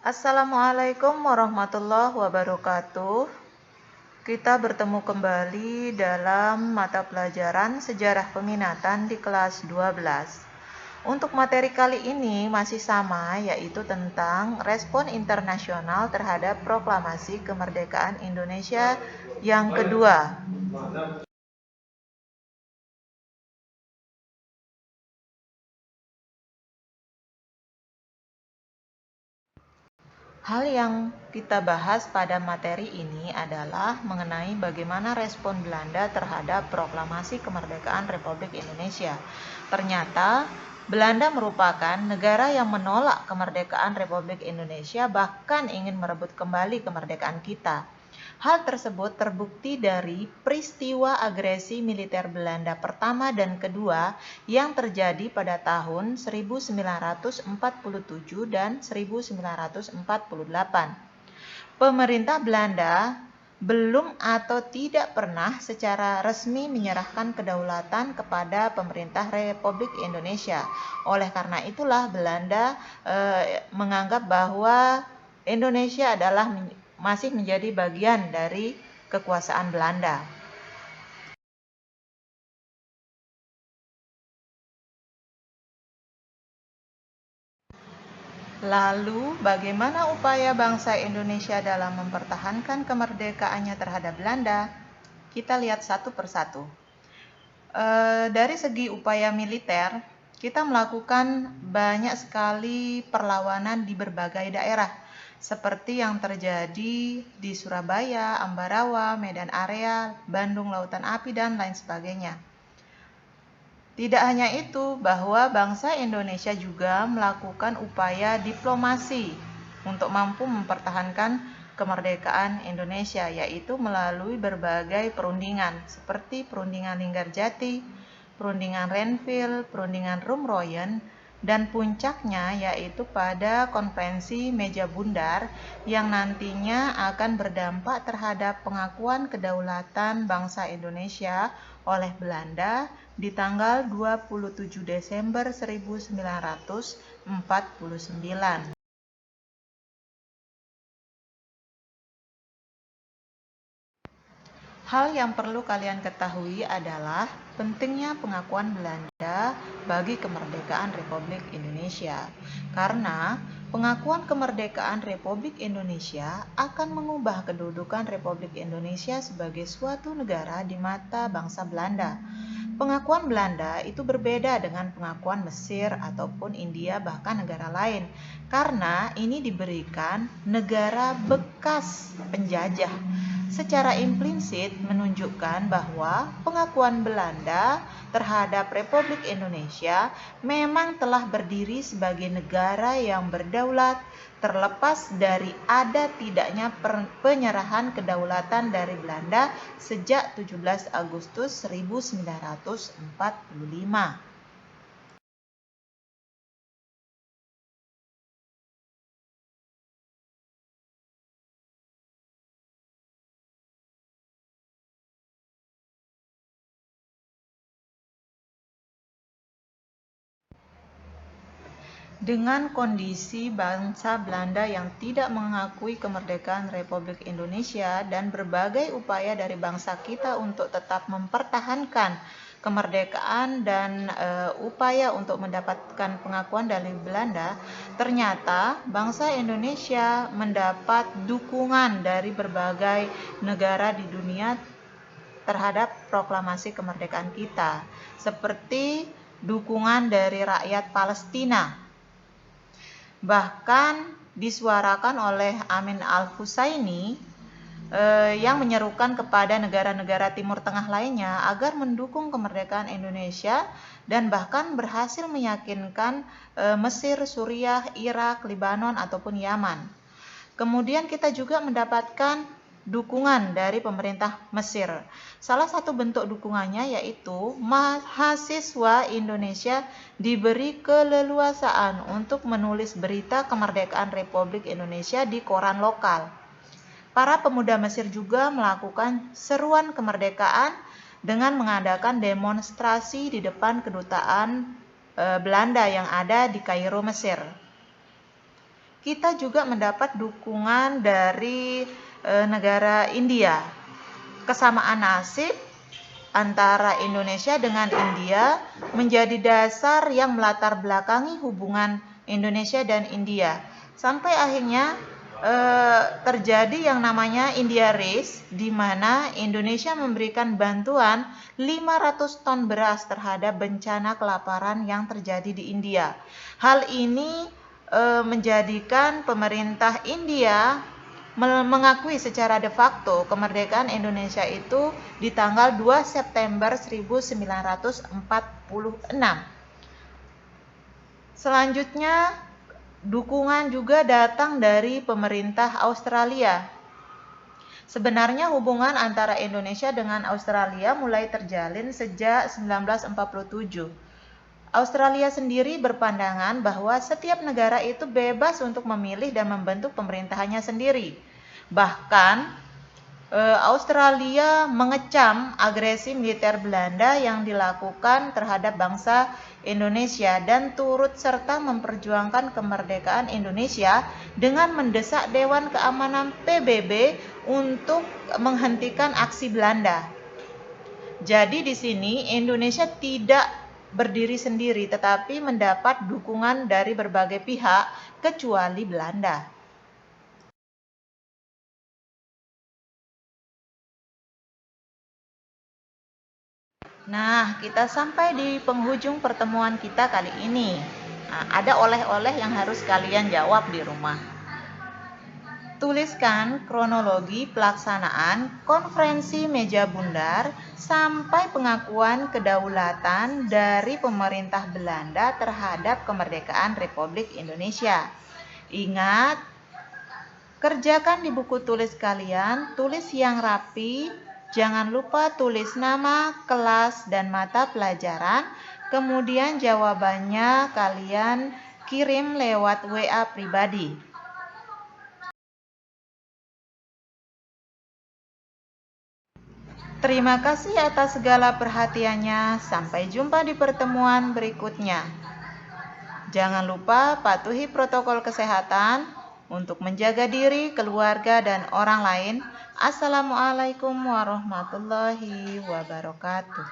Assalamualaikum warahmatullahi wabarakatuh. Kita bertemu kembali dalam mata pelajaran Sejarah Peminatan di kelas 12. Untuk materi kali ini masih sama, yaitu tentang respon internasional terhadap proklamasi kemerdekaan Indonesia yang kedua. Hal yang kita bahas pada materi ini adalah mengenai bagaimana respon Belanda terhadap proklamasi kemerdekaan Republik Indonesia. Ternyata Belanda merupakan negara yang menolak kemerdekaan Republik Indonesia, bahkan ingin merebut kembali kemerdekaan kita. Hal tersebut terbukti dari peristiwa agresi militer Belanda pertama dan kedua yang terjadi pada tahun 1947 dan 1948. Pemerintah Belanda belum atau tidak pernah secara resmi menyerahkan kedaulatan kepada pemerintah Republik Indonesia. Oleh karena itulah Belanda menganggap bahwa Indonesia adalah masih menjadi bagian dari kekuasaan Belanda. Lalu, bagaimana upaya bangsa Indonesia dalam mempertahankan kemerdekaannya terhadap Belanda? Kita lihat satu persatu. Dari segi upaya militer, kita melakukan banyak sekali perlawanan di berbagai daerah, seperti yang terjadi di Surabaya, Ambarawa, Medan Area, Bandung Lautan Api, dan lain sebagainya. Tidak hanya itu, bahwa bangsa Indonesia juga melakukan upaya diplomasi untuk mampu mempertahankan kemerdekaan Indonesia, yaitu melalui berbagai perundingan seperti perundingan Linggarjati, perundingan Renville, perundingan Rumroyen, dan puncaknya yaitu pada konferensi Meja Bundar yang nantinya akan berdampak terhadap pengakuan kedaulatan bangsa Indonesia oleh Belanda di tanggal 27 Desember 1949. Hal yang perlu kalian ketahui adalah pentingnya pengakuan Belanda bagi kemerdekaan Republik Indonesia. Karena pengakuan kemerdekaan Republik Indonesia akan mengubah kedudukan Republik Indonesia sebagai suatu negara di mata bangsa Belanda. Pengakuan Belanda itu berbeda dengan pengakuan Mesir ataupun India, bahkan negara lain, karena ini diberikan negara bekas penjajah. Secara implisit menunjukkan bahwa pengakuan Belanda terhadap Republik Indonesia memang telah berdiri sebagai negara yang berdaulat, terlepas dari ada tidaknya penyerahan kedaulatan dari Belanda sejak 17 Agustus 1945. Dengan kondisi bangsa Belanda yang tidak mengakui kemerdekaan Republik Indonesia dan berbagai upaya dari bangsa kita untuk tetap mempertahankan kemerdekaan dan upaya untuk mendapatkan pengakuan dari Belanda, ternyata bangsa Indonesia mendapat dukungan dari berbagai negara di dunia terhadap proklamasi kemerdekaan kita, seperti dukungan dari rakyat Palestina. Bahkan disuarakan oleh Amin Al-Husaini yang menyerukan kepada negara-negara Timur Tengah lainnya agar mendukung kemerdekaan Indonesia dan bahkan berhasil meyakinkan Mesir, Suriah, Irak, Lebanon ataupun Yaman. Kemudian kita juga mendapatkan dukungan dari pemerintah Mesir. Salah satu bentuk dukungannya yaitu mahasiswa Indonesia diberi keleluasaan untuk menulis berita kemerdekaan Republik Indonesia di koran lokal. Para pemuda Mesir juga melakukan seruan kemerdekaan dengan mengadakan demonstrasi di depan kedutaan Belanda yang ada di Kairo, Mesir. kita juga mendapat dukungan dari negara India. Kesamaan nasib antara Indonesia dengan India menjadi dasar yang melatar belakangi hubungan Indonesia dan India. Sampai akhirnya terjadi yang namanya India Race, di mana Indonesia memberikan bantuan 500 ton beras terhadap bencana kelaparan yang terjadi di India. Hal ini menjadikan pemerintah India mengakui secara de facto kemerdekaan Indonesia itu di tanggal 2 September 1946. Selanjutnya, dukungan juga datang dari pemerintah Australia. Sebenarnya hubungan antara Indonesia dengan Australia mulai terjalin sejak 1947. Australia sendiri berpandangan bahwa setiap negara itu bebas untuk memilih dan membentuk pemerintahannya sendiri. Bahkan Australia mengecam agresi militer Belanda yang dilakukan terhadap bangsa Indonesia dan turut serta memperjuangkan kemerdekaan Indonesia dengan mendesak Dewan Keamanan PBB untuk menghentikan aksi Belanda. Jadi di sini Indonesia tidak berdiri sendiri tetapi mendapat dukungan dari berbagai pihak kecuali Belanda. Nah, kita sampai di penghujung pertemuan kita kali ini. Nah, ada oleh-oleh yang harus kalian jawab di rumah. Tuliskan kronologi pelaksanaan konferensi meja bundar sampai pengakuan kedaulatan dari pemerintah Belanda terhadap kemerdekaan Republik Indonesia. Ingat, kerjakan di buku tulis kalian, tulis yang rapi. Jangan lupa tulis nama, kelas, dan mata pelajaran. Kemudian jawabannya kalian kirim lewat WA pribadi. Terima kasih atas segala perhatiannya. Sampai jumpa di pertemuan berikutnya. Jangan lupa patuhi protokol kesehatan untuk menjaga diri, keluarga, dan orang lain. Assalamualaikum warahmatullahi wabarakatuh.